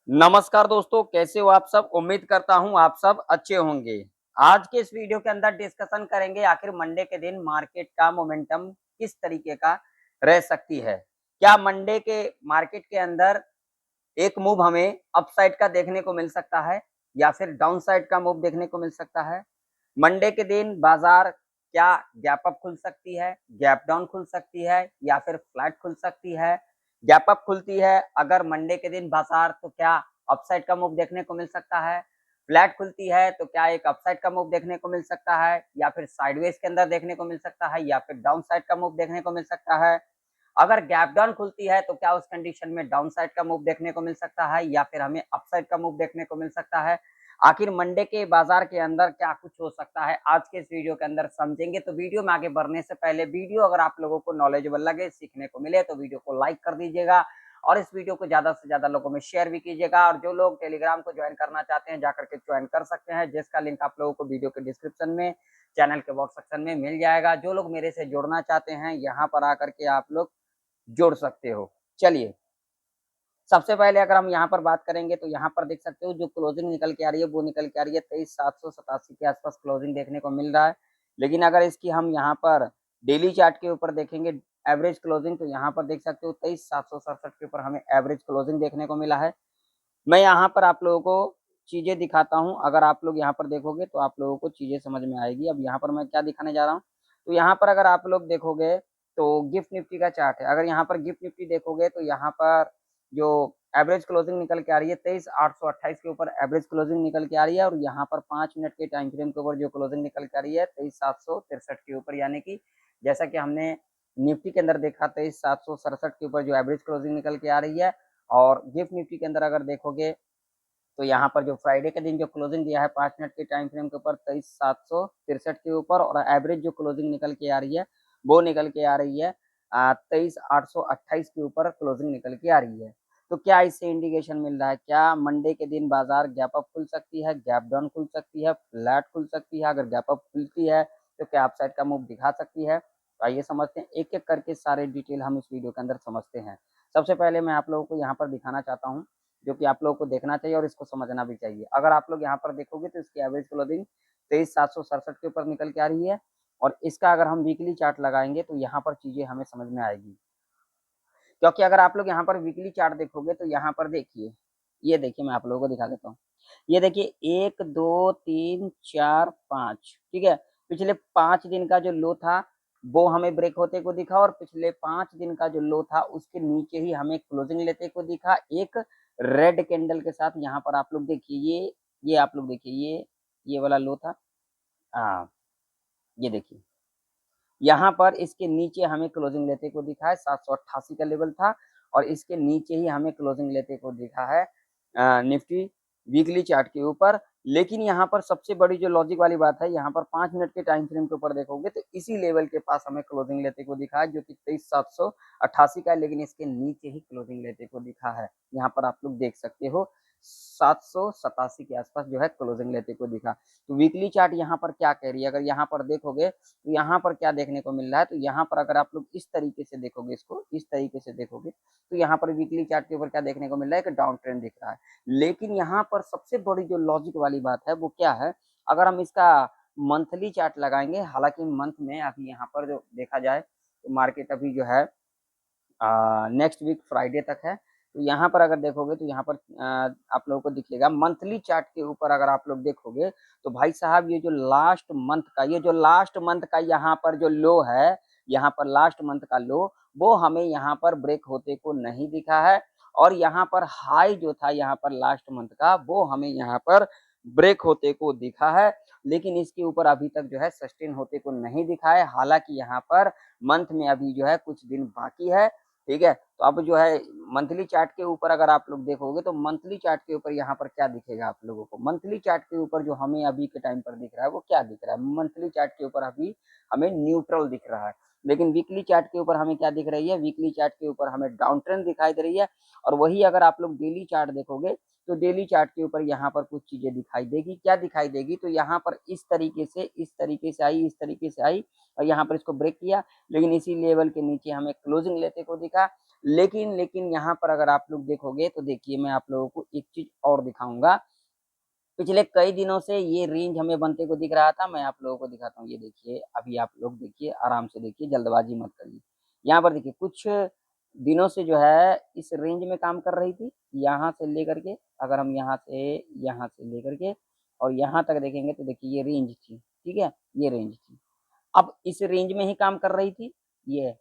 नमस्कार दोस्तों, कैसे हो आप सब? उम्मीद करता हूँ आप सब अच्छे होंगे। आज के इस वीडियो के अंदर डिस्कशन करेंगे आखिर मंडे के दिन मार्केट का मोमेंटम किस तरीके का रह सकती है। क्या मंडे के मार्केट के अंदर एक मूव हमें अपसाइड का देखने को मिल सकता है या फिर डाउन साइड का मूव देखने को मिल सकता है? मंडे के दिन बाजार क्या गैप अप खुल सकती है, गैप डाउन खुल सकती है या फिर फ्लैट खुल सकती है? गैप अप खुलती है अगर मंडे के दिन बाजार तो क्या अपसाइड का मूव देखने को मिल सकता है? फ्लैट खुलती है तो क्या एक अपसाइड का मूव देखने को मिल सकता है या फिर साइडवेज के अंदर देखने को मिल सकता है या फिर डाउन साइड का मूव देखने को मिल सकता है? अगर गैप डाउन खुलती है तो क्या उस कंडीशन में डाउन साइड का मूव देखने को मिल सकता है या फिर हमें अपसाइड का मूव देखने को मिल सकता है? आखिर मंडे के बाजार के अंदर क्या कुछ हो सकता है, आज के इस वीडियो के अंदर समझेंगे। तो वीडियो में आगे बढ़ने से पहले वीडियो अगर आप लोगों को नॉलेजेबल लगे, सीखने को मिले तो वीडियो को लाइक कर दीजिएगा और इस वीडियो को ज्यादा से ज्यादा लोगों में शेयर भी कीजिएगा। और जो लोग टेलीग्राम को ज्वाइन करना चाहते हैं जाकर के ज्वाइन कर सकते हैं, जिसका लिंक आप लोगों को वीडियो के डिस्क्रिप्शन में, चैनल के बॉक्स सेक्शन में मिल जाएगा। जो लोग मेरे से जुड़ना चाहते हैं यहाँ पर आकर के आप लोग जुड़ सकते हो। चलिए, सबसे पहले अगर हम यहाँ पर बात करेंगे तो यहाँ पर देख सकते हो जो क्लोजिंग निकल के आ रही है वो निकल के आ रही है 23,787 के आसपास क्लोजिंग देखने को मिल रहा है। लेकिन अगर इसकी हम यहाँ पर डेली चार्ट के ऊपर देखेंगे एवरेज क्लोजिंग, तो यहाँ पर देख सकते हो 23,767 के ऊपर हमें एवरेज क्लोजिंग देखने को मिला है। मैं यहाँ पर आप लोगों को चीजें दिखाता हूँ, अगर आप लोग यहाँ पर देखोगे तो आप लोगों को चीजें समझ में आएगी। अब यहाँ पर मैं क्या दिखाने जा रहा हूँ, तो यहाँ पर अगर आप लोग देखोगे तो गिफ्ट निफ्टी का चार्ट है। अगर यहाँ पर गिफ्ट निफ्टी देखोगे तो यहाँ पर जो एवरेज क्लोजिंग निकल के आ रही है 23,828 के ऊपर एवरेज क्लोजिंग निकल के आ रही है। और यहाँ पर 5 मिनट के टाइम फ्रेम के ऊपर जो क्लोजिंग निकल के आ रही है 23,763 के ऊपर, यानी कि जैसा कि हमने निफ्टी के अंदर देखा 23,767 के ऊपर जो एवरेज क्लोजिंग निकल के आ रही है। और गिफ्ट निफ्टी के अंदर अगर देखोगे तो यहाँ पर जो फ्राइडे के दिन जो क्लोजिंग दिया है 5 मिनट के टाइम फ्रेम के ऊपर 23,763 के ऊपर, और एवरेज जो क्लोजिंग निकल के आ रही है वो निकल के आ रही है 23,828 के ऊपर क्लोजिंग निकल के आ रही है। तो क्या इससे इंडिकेशन मिल रहा है, क्या मंडे के दिन बाजार गैप अप खुल सकती है, गैप डाउन खुल सकती है, फ्लैट खुल सकती है? अगर गैप अप खुलती है तो क्या अपसाइड का मूव दिखा सकती है? तो आइए समझते हैं, एक एक करके सारे डिटेल हम इस वीडियो के अंदर समझते हैं। सबसे पहले मैं आप लोगों को यहाँ पर दिखाना चाहता हूँ जो कि आप लोगों को देखना चाहिए और इसको समझना भी चाहिए। अगर आप लोग यहाँ पर देखोगे तो इसकी एवरेज क्लोजिंग 23,767 के ऊपर निकल के आ रही है। और इसका अगर हम वीकली चार्ट लगाएंगे तो यहाँ पर चीजें हमें समझ में आएगी, क्योंकि अगर आप लोग यहाँ पर वीकली चार्ट देखोगे तो यहाँ पर देखिए, ये देखिए मैं आप लोगों को दिखा देता हूँ। ये देखिए 1 2 3 4 5, ठीक है। पिछले 5 दिन का जो लो था वो हमें ब्रेक होते को दिखा, और पिछले 5 दिन का जो लो था उसके नीचे ही हमें क्लोजिंग लेते को दिखा एक रेड कैंडल के साथ। यहाँ पर आप लोग देखिए, ये आप लोग देखिए, ये वाला लो था। हाँ, ये देखिए यहाँ पर इसके नीचे हमें क्लोजिंग लेते को दिखा है 788 का लेवल था, और इसके नीचे ही हमें क्लोजिंग लेते को दिखा है निफ्टी वीकली चार्ट के ऊपर। लेकिन यहाँ पर सबसे बड़ी जो लॉजिक वाली बात है, यहाँ पर 5 मिनट के टाइम फ्रेम के ऊपर देखोगे तो इसी लेवल के पास हमें क्लोजिंग लेते को दिखा है जो कि 23,788 का है, लेकिन इसके नीचे ही क्लोजिंग लेते को दिखा है। यहाँ पर आप लोग देख सकते हो 787 के आसपास जो है क्लोजिंग लेते को दिखा। तो वीकली चार्ट यहाँ पर क्या कह रही है, अगर यहाँ पर देखोगे तो यहाँ पर क्या देखने को मिल रहा है, तो यहाँ पर अगर आप लोग इस तरीके से देखोगे, इसको इस तरीके से देखोगे तो यहाँ पर वीकली चार्ट के ऊपर क्या देखने को मिल रहा है कि डाउन ट्रेंड दिख रहा है। लेकिन यहाँ पर सबसे बड़ी जो लॉजिक वाली बात है वो क्या है, अगर हम इसका मंथली चार्ट लगाएंगे, हालांकि मंथ में अभी यहाँ पर जो देखा जाए तो मार्केट अभी जो है नेक्स्ट वीक फ्राइडे तक है। तो यहाँ पर अगर देखोगे तो यहाँ पर आप लोगों को दिखेगा मंथली चार्ट के ऊपर अगर आप लोग देखोगे तो भाई साहब ये जो लास्ट मंथ का यहाँ पर जो लो है, यहाँ पर लास्ट मंथ का लो वो हमें यहाँ पर ब्रेक होते को नहीं दिखा है। और यहाँ पर हाई जो था यहाँ पर लास्ट मंथ का वो हमें यहाँ पर ब्रेक होते को दिखा है, लेकिन इसके ऊपर अभी तक जो है सस्टेन होते को नहीं दिखा है। हालांकि यहाँ पर मंथ में अभी जो है कुछ दिन बाकी है, ठीक है। तो अब जो है मंथली चार्ट के ऊपर अगर आप लोग देखोगे तो मंथली चार्ट के ऊपर यहाँ पर क्या दिखेगा आप लोगों को, मंथली चार्ट के ऊपर जो हमें अभी के टाइम पर दिख रहा है वो क्या दिख रहा है, मंथली चार्ट के ऊपर अभी हमें न्यूट्रल दिख रहा है। लेकिन वीकली चार्ट के ऊपर हमें क्या दिख रही है, वीकली चार्ट के ऊपर हमें डाउन ट्रेंड दिखाई दे रही है। और वही अगर आप लोग डेली चार्ट देखोगे तो डेली चार्ट के ऊपर यहाँ पर कुछ चीजें दिखाई देगी। क्या दिखाई देगी, तो यहाँ पर इस तरीके से आई, इस तरीके से आई और यहाँ पर इसको ब्रेक किया, लेकिन इसी लेवल के नीचे हमें क्लोजिंग लेते को दिखा। लेकिन लेकिन यहाँ पर अगर आप लोग देखोगे तो देखिए मैं आप लोगों को एक चीज और दिखाऊंगा। पिछले कई दिनों से ये रेंज हमें बनते को दिख रहा था, मैं आप लोगों को दिखाता हूँ। ये देखिए, अभी आप लोग देखिए, आराम से देखिए, जल्दबाजी मत करिए। यहाँ पर देखिए कुछ दिनों से जो है इस रेंज में काम कर रही थी, यहाँ से लेकर के, अगर हम यहाँ से लेकर के और यहाँ तक देखेंगे तो देखिए ये रेंज थी, ठीक है, ये रेंज थी। अब इस रेंज में ही काम कर रही थी। ये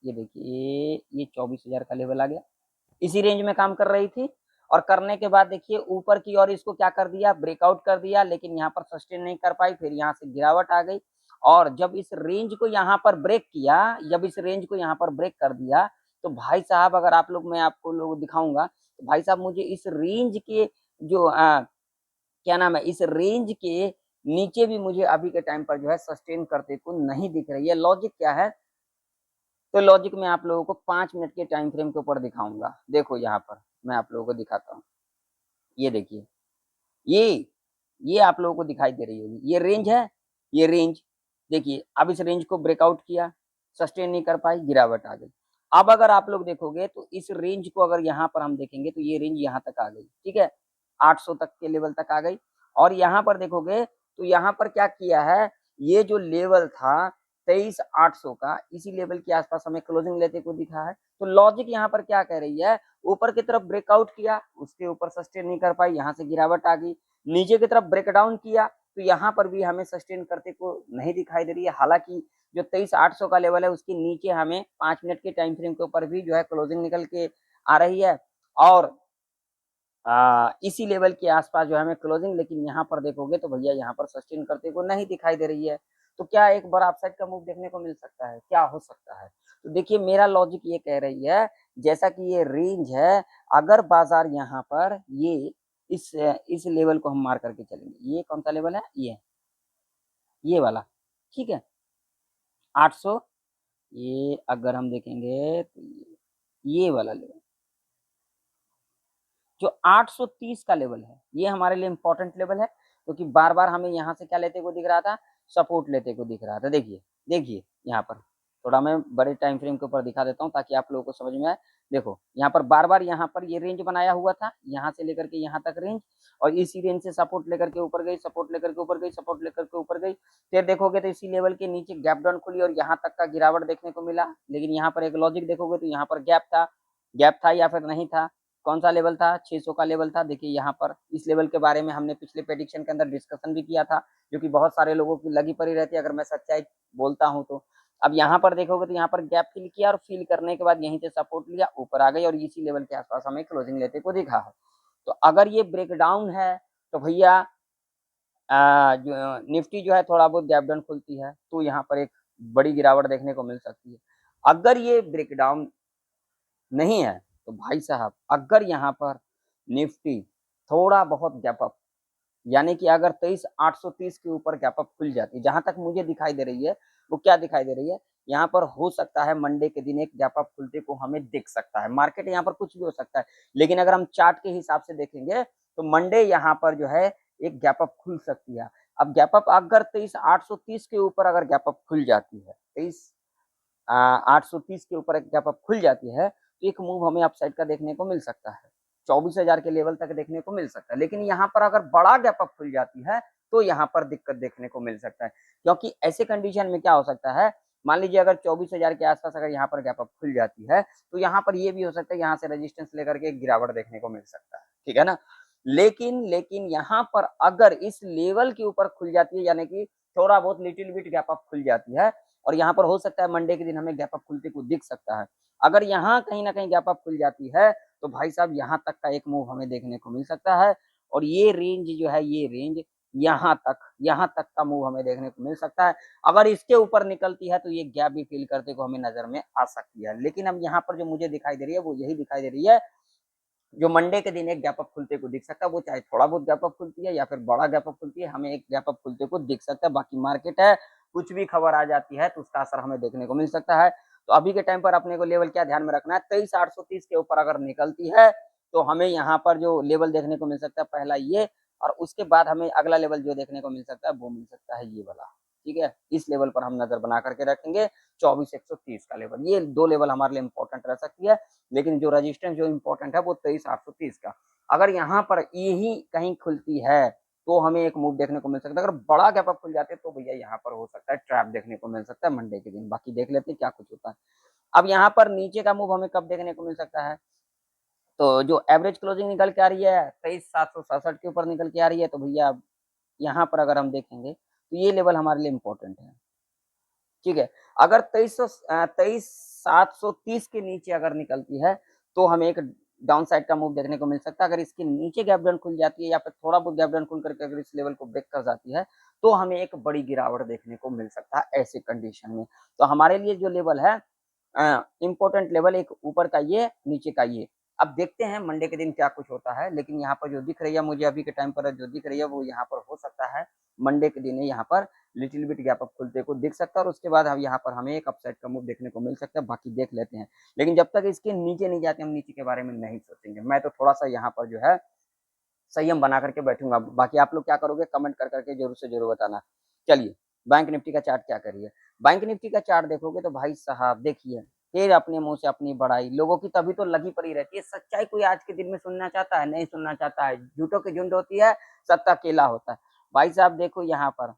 ये देखिए ये 24,000 का लेवल आ गया, इसी रेंज में काम कर रही थी। और करने के बाद देखिए ऊपर की ओर इसको क्या कर दिया, ब्रेकआउट कर दिया, लेकिन यहाँ पर सस्टेन नहीं कर पाई, फिर यहाँ से गिरावट आ गई। और जब इस रेंज को यहाँ पर ब्रेक किया, जब इस रेंज को यहाँ पर ब्रेक कर दिया, तो भाई साहब अगर आप लोग, मैं आपको लोग दिखाऊंगा, तो भाई साहब मुझे इस रेंज के जो क्या नाम है, इस रेंज के नीचे भी मुझे अभी के टाइम पर जो है सस्टेन करते को नहीं दिख रही है। लॉजिक क्या है, तो लॉजिक में आप लोगों को 5 मिनट के टाइम फ्रेम के ऊपर दिखाऊंगा। देखो यहाँ पर मैं आप लोगों को दिखाता हूँ, ये देखिए, ये ये आप लोगों को दिखाई दे रही होगी, ये रेंज है, ये रेंज देखिए। अब इस रेंज को ब्रेकआउट किया, सस्टेन नहीं कर पाई, गिरावट आ गई। अब अगर आप लोग देखोगे तो इस रेंज को अगर यहाँ पर हम देखेंगे तो ये रेंज यहाँ तक आ गई, ठीक है, 800 तक के लेवल तक आ गई। और यहाँ पर देखोगे तो यहाँ पर क्या किया है, ये जो लेवल था 23,800 का, इसी लेवल के आसपास हमें क्लोजिंग लेते को दिखा है। तो लॉजिक यहाँ पर क्या कह रही है, ऊपर की तरफ ब्रेकआउट किया, उसके ऊपर सस्टेन नहीं कर पाई, यहाँ से गिरावट आ गई। नीचे की तरफ ब्रेकडाउन किया तो यहाँ पर भी हमें सस्टेन करते को नहीं दिखाई दे रही है। हालांकि जो 23,800 का लेवल है उसके नीचे हमें 5 मिनट के टाइम फ्रेम के ऊपर भी जो है क्लोजिंग निकल के आ रही है। और इसी लेवल के आसपास जो है हमें क्लोजिंग, लेकिन यहाँ पर देखोगे तो भैया यहाँ पर सस्टेन करते को नहीं दिखाई दे रही है। तो क्या एक बार अपसाइड का मूव देखने को मिल सकता है, क्या हो सकता है? तो देखिए मेरा लॉजिक ये कह रही है, जैसा कि ये रेंज है, अगर बाजार यहाँ पर इस लेवल को हम मार करके चलेंगे, ये कौन सा लेवल है, ये वाला, ठीक है, 800। ये अगर हम देखेंगे तो ये वाला लेवल जो 830 का लेवल है, ये हमारे लिए इंपॉर्टेंट लेवल है, क्योंकि बार बार हमें यहाँ से क्या लेते को दिख रहा था, सपोर्ट लेते को दिख रहा था। देखिए देखिए यहाँ पर थोड़ा मैं बड़े टाइम फ्रेम के ऊपर दिखा देता हूँ ताकि आप लोगों को समझ में आए। देखो यहाँ पर बार बार यहाँ पर ये रेंज बनाया हुआ था, यहाँ से लेकर के यहाँ तक रेंज, और इसी रेंज से सपोर्ट लेकर के ऊपर गई, सपोर्ट लेकर के ऊपर गई, सपोर्ट लेकर के ऊपर गई। फिर देखोगे तो इसी लेवल के नीचे गैप डाउन खुली और यहाँ तक का गिरावट देखने को मिला। लेकिन यहाँ पर एक लॉजिक देखोगे तो यहाँ पर गैप था या फिर नहीं था, कौन सा लेवल था, 600 का लेवल था। देखिए यहाँ पर इस लेवल के बारे में हमने पिछले प्रेडिक्शन के अंदर डिस्कशन भी किया था, जो कि बहुत सारे लोगों की लगी पड़ी रहती है अगर मैं सच्चाई बोलता हूँ तो। अब यहाँ पर देखोगे तो यहाँ पर गैप फिल किया और फिल करने के बाद यहीं से सपोर्ट लिया, ऊपर आ गई और इसी लेवल के आसपास हमें क्लोजिंग लेते को दिखा है। तो अगर ये ब्रेकडाउन है तो भैया जो निफ्टी जो है थोड़ा बहुत गैप डाउन खुलती है तो यहाँ पर एक बड़ी गिरावट देखने को मिल सकती है। अगर ये ब्रेकडाउन नहीं है तो भाई साहब अगर यहाँ पर निफ्टी थोड़ा बहुत गैप अप, यानी कि अगर 23,830 के ऊपर गैप अप खुल जाती, जहां तक मुझे दिखाई दे रही है वो क्या दिखाई दे रही है, यहाँ पर हो सकता है मंडे के दिन एक गैप अप खुलते को हमें दिख सकता है। मार्केट यहाँ पर कुछ भी हो सकता है, लेकिन अगर हम चार्ट के हिसाब से देखेंगे तो मंडे यहाँ पर जो है एक गैप अप खुल सकती है। अब गैप अप अगर 23,830 के ऊपर अगर गैप अप खुल जाती है, 23,830 के ऊपर एक गैप अप खुल जाती है, तो एक मूव हमें अपसाइड का देखने को मिल सकता है, 24,000 के लेवल तक देखने को मिल सकता है। लेकिन यहाँ पर अगर बड़ा गैप अप खुल जाती है तो यहाँ पर दिक्कत देखने को मिल सकता है, क्योंकि ऐसे कंडीशन में क्या हो सकता है, मान लीजिए अगर 24,000 के आसपास अगर यहाँ पर गैप अप खुल जाती है तो यहाँ पर ये भी हो सकता है यहाँ से रेजिस्टेंस लेकर के गिरावट देखने को मिल सकता है, ठीक है ना। लेकिन लेकिन यहाँ पर अगर इस लेवल के ऊपर खुल जाती है, यानी कि थोड़ा बहुत लिटिल बिट गैप अप खुल जाती है, और यहाँ पर हो सकता है मंडे के दिन हमें गैप अप खुलते को दिख सकता है। अगर यहाँ कहीं ना कहीं गैप अप खुल जाती है तो भाई साहब यहाँ तक का एक मूव हमें देखने को मिल सकता है, और ये रेंज जो है, ये रेंज यहाँ तक का मूव हमें देखने को मिल सकता है। अगर इसके ऊपर निकलती है तो ये गैप भी फिल करते को हमें नजर में आ सकती है। लेकिन अब यहाँ पर जो मुझे दिखाई दे रही है वो यही दिखाई दे रही है, जो मंडे के दिन एक गैप अप खुलते को दिख सकता है, वो चाहे थोड़ा बहुत गैप अप खुलती है या फिर बड़ा गैप अप खुलती है, हमें एक गैप अप खुलते को दिख सकता है। बाकी मार्केट है, कुछ भी खबर आ जाती है तो उसका असर हमें देखने को मिल सकता है। तो अभी के टाइम पर अपने को लेवल क्या ध्यान में रखना है, 23,830 के ऊपर अगर निकलती है तो हमें यहाँ पर जो लेवल देखने को मिल सकता है, पहला ये, और उसके बाद हमें अगला लेवल जो देखने को मिल सकता है वो मिल सकता है ये वाला, ठीक है, इस लेवल पर हम नजर बना करके रखेंगे 24,130 का लेवल। ये 2 लेवल हमारे लिए इंपॉर्टेंट रह सकती है, लेकिन जो रेजिस्टेंस जो इंपॉर्टेंट है वो 23,830 का। अगर यहाँ पर यही कहीं खुलती है तो हमें एक मूव देखने को मिल सकता है। अगर बड़ा गैप अप खुल जाते हैं तो भैया यहाँ पर हो सकता है ट्रैप देखने को मिल सकता है मंडे के दिन। बाकी देख लेते हैं क्या कुछ होता है। अब यहाँ पर नीचे का मूव हमें कब देखने को मिल सकता है, तो जो एवरेज क्लोजिंग निकल के आ रही है 23,767 के ऊपर निकल के आ रही है, तो भैया यहाँ पर अगर हम देखेंगे तो ये लेवल हमारे लिए इंपॉर्टेंट है, ठीक है। अगर 23,730 के नीचे अगर निकलती है तो हमें एक डाउन साइड का मूव देखने को मिल सकता है। अगर इसके नीचे गैप डाउन खुल जाती है या फिर थोड़ा बहुत गैप डाउन खुल करके अगर इस लेवल को ब्रेक कर जाती है तो हमें एक बड़ी गिरावट देखने को मिल सकता है ऐसे कंडीशन में। तो हमारे लिए जो लेवल है इंपॉर्टेंट लेवल एक ऊपर का ये, नीचे का ये। अब देखते हैं मंडे के दिन क्या कुछ होता है, लेकिन यहाँ पर जो दिख रही है मुझे अभी के टाइम पर जो दिख रही है वो यहाँ पर हो सकता है मंडे के दिन यहाँ पर लिटिल बिट गैप अप खुलते को दिख सकता है और उसके बाद हम यहाँ पर हमें एक अपसाइड का मूव देखने को मिल सकता है। बाकी देख लेते हैं, लेकिन जब तक इसके नीचे नहीं जाते हम नीचे के बारे में नहीं सोचेंगे। मैं तो थोड़ा सा यहाँ पर जो है संयम बना करके बैठूंगा। बाकी आप लोग क्या करोगे कमेंट कर करके जरूर से जरूर बताना। चलिए बैंक निफ्टी का चार्ट क्या करिए। बैंक निफ्टी का चार्ट देखोगे तो भाई साहब देखिए फिर अपने मुंह से अपनी बड़ाई, लोगों की तभी तो लगी पड़ी रहती है। सच्चाई कोई आज के दिन में सुनना चाहता है, नहीं सुनना चाहता है। झूठों की झुंड होती है, सत्ता केला होता है। भाई साहब देखो यहाँ पर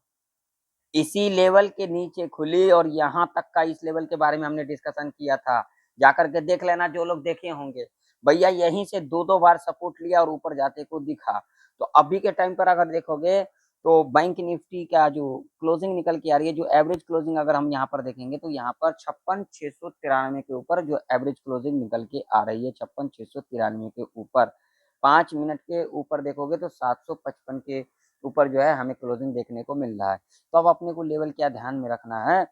इसी लेवल के नीचे खुली और यहाँ तक का इस लेवल के बारे में हमने डिस्कशन किया था, जाकर के देख लेना जो लोग देखे होंगे। भैया यहीं से 2-2 बार सपोर्ट लिया और ऊपर जाते को दिखा। तो अभी के टाइम पर अगर देखोगे तो बैंक निफ्टी का जो क्लोजिंग निकल के आ रही है, जो एवरेज क्लोजिंग अगर हम यहाँ पर देखेंगे तो यहाँ पर 56,693 के ऊपर जो एवरेज क्लोजिंग निकल के आ रही है, 56,693 के ऊपर 5 मिनट के ऊपर देखोगे तो 755 के ऊपर जो है हमें क्लोजिंग देखने को मिल रहा है। तो अब अपने को लेवल क्या ध्यान में रखना है,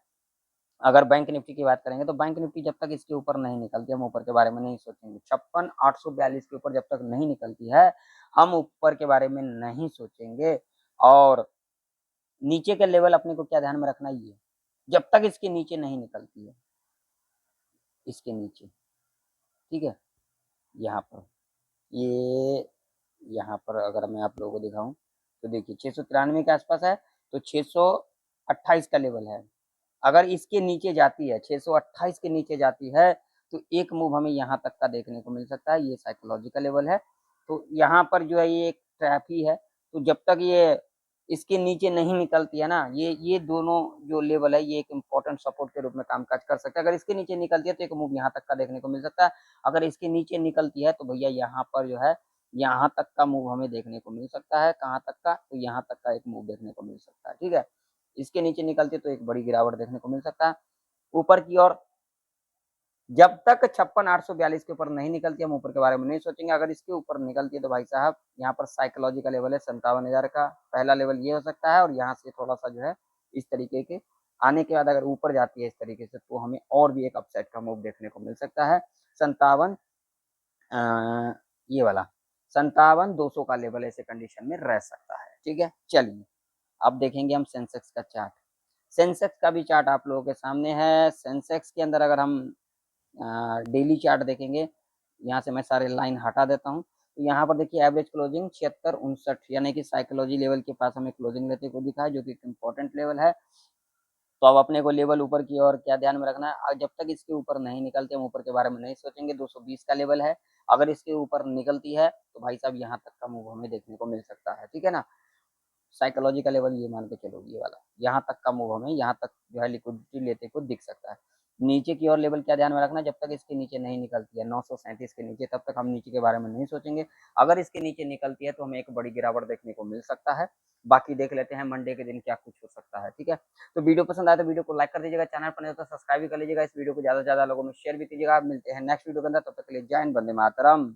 अगर बैंक निफ्टी की बात करेंगे तो बैंक निफ्टी जब तक इसके ऊपर नहीं निकलती हम ऊपर के बारे में नहीं सोचेंगे। 56,842 के ऊपर जब तक नहीं निकलती है हम ऊपर के बारे में नहीं सोचेंगे। और नीचे के लेवल अपने को क्या ध्यान में रखना ही है, जब तक इसके नीचे नहीं निकलती है, इसके नीचे, ठीक है। यहाँ पर ये यहाँ पर अगर मैं आप लोगों को दिखाऊं तो देखिए 693 के आसपास है, तो 628 का लेवल है। अगर इसके नीचे जाती है 628 के नीचे जाती है तो एक मूव हमें यहाँ तक का देखने को मिल सकता है। ये साइकोलॉजिकल लेवल है, तो यहाँ पर जो है ये एक ट्रैप ही है। तो जब तक ये इसके नीचे नहीं निकलती है ना, ये दोनों जो लेवल है ये एक इम्पोर्टेंट सपोर्ट के रूप में कामकाज कर सकता है। अगर इसके नीचे निकलती है तो एक मूव यहाँ तक का देखने को मिल सकता है। अगर इसके नीचे निकलती है तो भैया यहाँ पर जो है यहाँ तक का मूव हमें देखने को मिल सकता है। कहाँ तक का, तो यहाँ तक का एक मूव देखने को मिल सकता है, ठीक है। इसके नीचे निकलती है तो एक बड़ी गिरावट देखने को मिल सकता है ऊपर की ओर। जब तक 56,842 के ऊपर नहीं निकलती हम ऊपर के बारे में नहीं सोचेंगे। अगर इसके ऊपर निकलती है तो भाई साहब यहाँ पर साइकोलॉजी का लेवल है 57,000 का, पहला लेवल ये हो सकता है। और यहाँ से थोड़ा सा जो है इस तरीके के आने के बाद अगर ऊपर जाती है इस तरीके से तो हमें और भी एक अपसाइड का मूव देखने को मिल सकता है। 57 ये वाला 57,200 का लेवल ऐसे कंडीशन में रह सकता है, ठीक है। चलिए अब देखेंगे हम सेंसेक्स का चार्ट। सेंसेक्स का भी चार्ट आप लोगों के सामने है। सेंसेक्स के अंदर अगर हम डेली चार्ट देखेंगे, यहाँ से मैं सारे लाइन हटा देता हूँ। तो यहाँ पर देखिए एवरेज क्लोजिंग 76,59 यानी कि साइकोलॉजी लेवल के पास हमें क्लोजिंग लेते को दिखा है, जो कि एक इम्पोर्टेंट लेवल है। तो अब अपने को लेवल ऊपर की ओर क्या ध्यान में रखना है, जब तक इसके ऊपर नहीं निकलते हम ऊपर के बारे में नहीं सोचेंगे। 220 का लेवल है, अगर इसके ऊपर निकलती है तो भाई साहब यहाँ तक का मूव हमें देखने को मिल सकता है, ठीक है ना। साइकोलॉजी का लेवल ये मान के चलो, ये वाला यहाँ तक का मूव हमें यहाँ तक जो है लिक्विडिटी लेते को दिख सकता है। नीचे की ओर लेवल क्या ध्यान में रखना, जब तक इसके नीचे नहीं निकलती है 937 के नीचे तब तक हम नीचे के बारे में नहीं सोचेंगे। अगर इसके नीचे निकलती है तो हमें एक बड़ी गिरावट देखने को मिल सकता है। बाकी देख लेते हैं मंडे के दिन क्या कुछ हो सकता है, ठीक है। तो वीडियो पसंद आए तो वीडियो को लाइक कर दीजिएगा, चैनल पर नहीं तो सब्सक्राइब भी कर लीजिएगा, इस वीडियो को ज्यादा से ज्यादा लोगों में शेयर भी कीजिएगा। मिलते हैं नेक्स्ट वीडियो के अंदर, तब तक के लिए जय हिंद, वंदे मातरम।